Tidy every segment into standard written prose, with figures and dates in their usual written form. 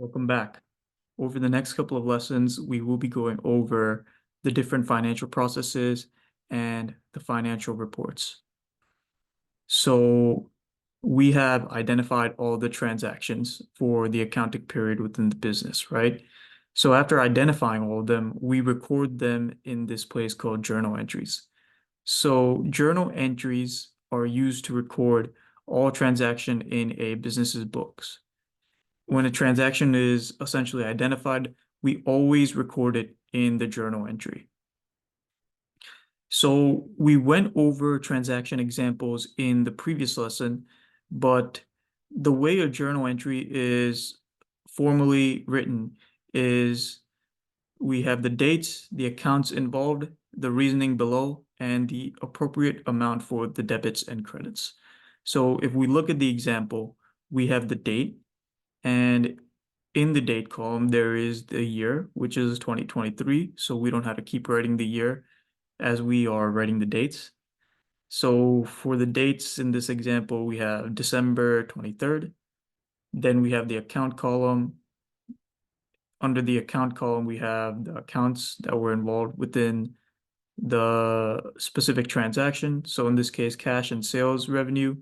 Welcome back. Over the next couple of lessons, we will be going over the different financial processes and the financial reports. So we have identified all the transactions for the accounting period within the business, right? So after identifying all of them, we record them in this place called journal entries. So journal entries are used to record all transaction in a business's books. When a transaction is essentially identified, we always record it in the journal entry. So we went over transaction examples in the previous lesson, but the way a journal entry is formally written is we have the dates, the accounts involved, the reasoning below, and the appropriate amount for the debits and credits. So if we look at the example, we have the date, and in the date column, there is the year, which is 2023. So we don't have to keep writing the year as we are writing the dates. So for the dates in this example, we have December 23rd. Then we have the account column. Under the account column, we have the accounts that were involved within the specific transaction. So in this case, cash and sales revenue.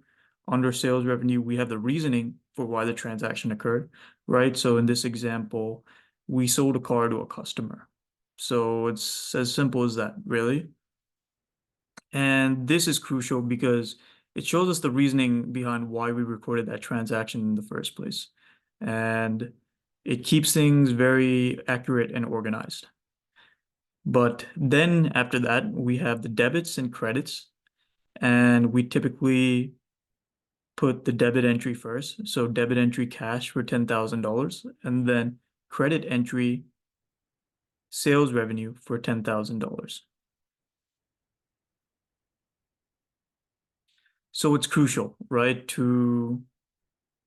Under sales revenue, we have the reasoning for why the transaction occurred, right? So in this example, we sold a car to a customer. So it's as simple as that, really. And this is crucial because it shows us the reasoning behind why we recorded that transaction in the first place. And it keeps things very accurate and organized. But then after that, we have the debits and credits, and we typically put the debit entry first. So debit entry cash for $10,000, and then credit entry sales revenue for $10,000. So it's crucial, right, to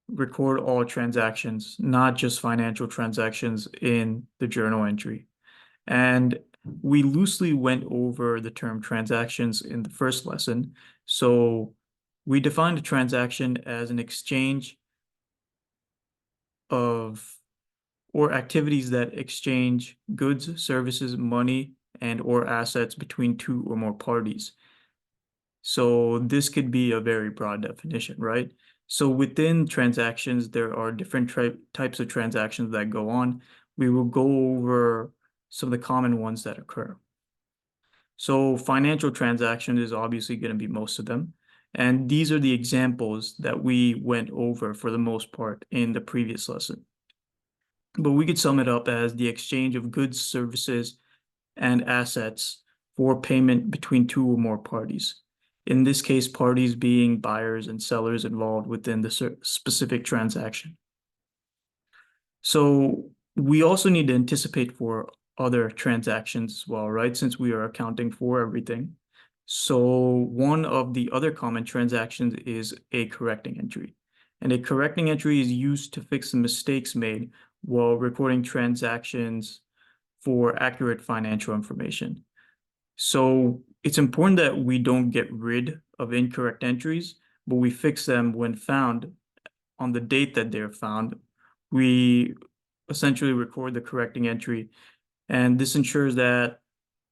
record all transactions, not just financial transactions in the journal entry. And we loosely went over the term transactions in the first lesson. So we defined a transaction as an exchange of or activities that exchange goods, services, money, and or assets between two or more parties. So this could be a very broad definition, right? So within transactions, there are different types of transactions that go on. We will go over some of the common ones that occur. So financial transaction is obviously going to be most of them. And these are the examples that we went over for the most part in the previous lesson. But we could sum it up as the exchange of goods, services, and assets for payment between two or more parties. In this case, parties being buyers and sellers involved within the specific transaction. So we also need to anticipate for other transactions as well, right? Since we are accounting for everything. So one of the other common transactions is a correcting entry. And a correcting entry is used to fix the mistakes made while recording transactions for accurate financial information. So it's important that we don't get rid of incorrect entries, but we fix them when found on the date that they're found. We essentially record the correcting entry, and this ensures that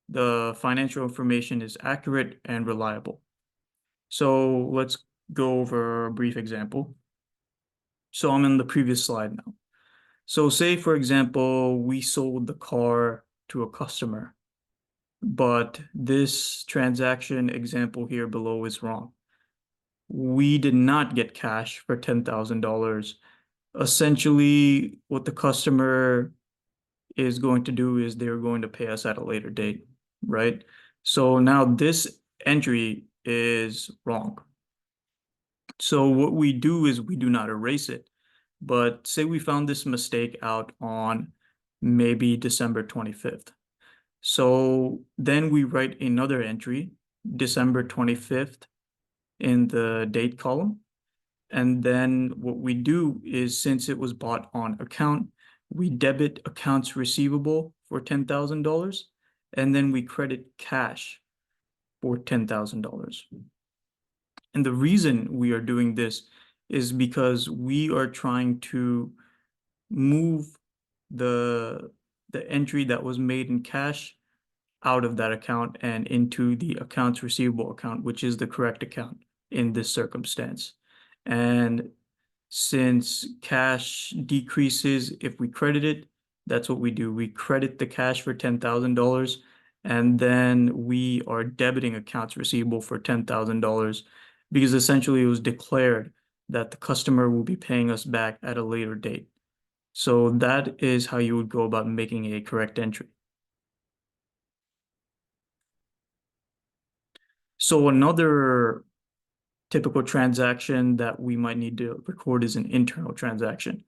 the financial information is accurate and reliable. So let's go over a brief example. So I'm in the previous slide now. So say, for example, we sold the car to a customer, but this transaction example here below is wrong. We did not get cash for $10,000. Essentially, what the customer is going to do is they're going to pay us at a later date, right? So now this entry is wrong. So what we do is we do not erase it. But say we found this mistake out on maybe December 25th. So then we write another entry, December 25th, in the date column. And then what we do is, since it was bought on account, we debit accounts receivable for $10,000, and then we credit cash for $10,000. And the reason we are doing this is because we are trying to move the entry that was made in cash out of that account and into the accounts receivable account, which is the correct account in this circumstance. And since cash decreases if we credit it, that's what we do. We credit the cash for $10,000, and then we are debiting accounts receivable for $10,000 because essentially it was declared that the customer will be paying us back at a later date. So that is how you would go about making a correct entry. So another typical transaction that we might need to record is an internal transaction.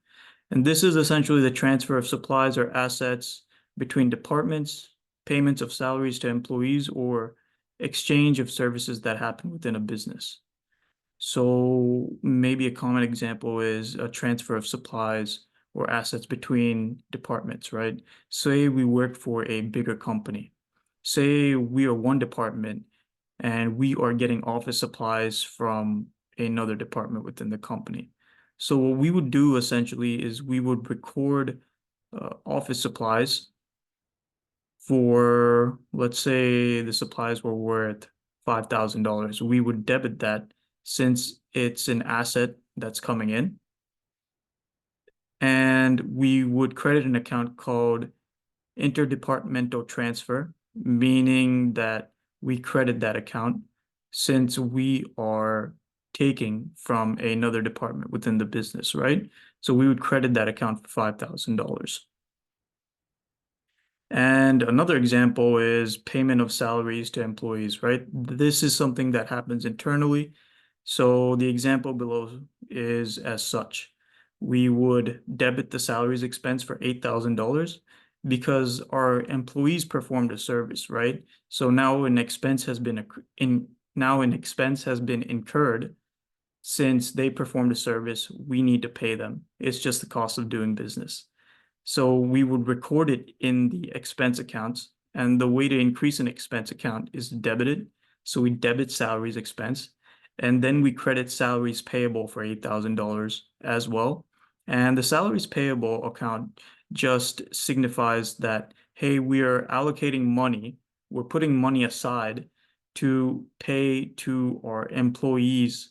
And this is essentially the transfer of supplies or assets between departments, payments of salaries to employees, or exchange of services that happen within a business. So maybe a common example is a transfer of supplies or assets between departments, right? Say we work for a bigger company. Say we are one department and we are getting office supplies from another department within the company. So what we would do essentially is we would record office supplies for, let's say the supplies were worth $5,000. We would debit that since it's an asset that's coming in. And we would credit an account called interdepartmental transfer, meaning that we credit that account since we are taking from another department within the business, right? So we would credit that account for $5,000. And another example is payment of salaries to employees, right? This is something that happens internally. So the example below is as such. We would debit the salaries expense for $8,000 because our employees performed a service, right? So now an expense has been incurred since they performed a service, we need to pay them. It's just the cost of doing business. So we would record it in the expense accounts, and the way to increase an expense account is to debit it. So we debit salaries expense, and then we credit salaries payable for $8,000 as well. And the salaries payable account just signifies that, hey, we are allocating money, we're putting money aside to pay to our employees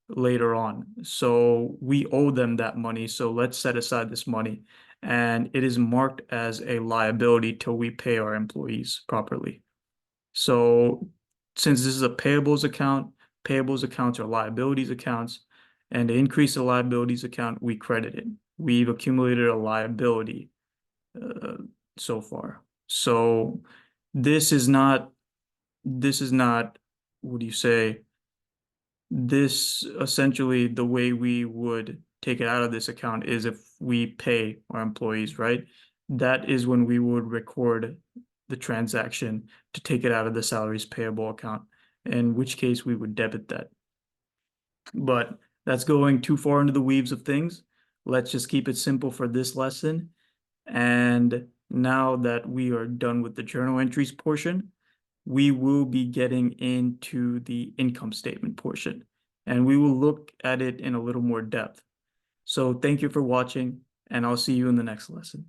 later on. So we owe them that money, so let's set aside this money. And it is marked as a liability till we pay our employees properly. So since this is a payables accounts are liabilities accounts, and to increase the liabilities account, we credit it. We've accumulated a liability uh, so far. So this is not, what do you say? This essentially the way we would take it out of this account is if we pay our employees, right? That is when we would record the transaction to take it out of the salaries payable account, in which case we would debit that. But that's going too far into the weaves of things. Let's just keep it simple for this lesson. And now that we are done with the journal entries portion, we will be getting into the income statement portion, and we will look at it in a little more depth. So thank you for watching, and I'll see you in the next lesson.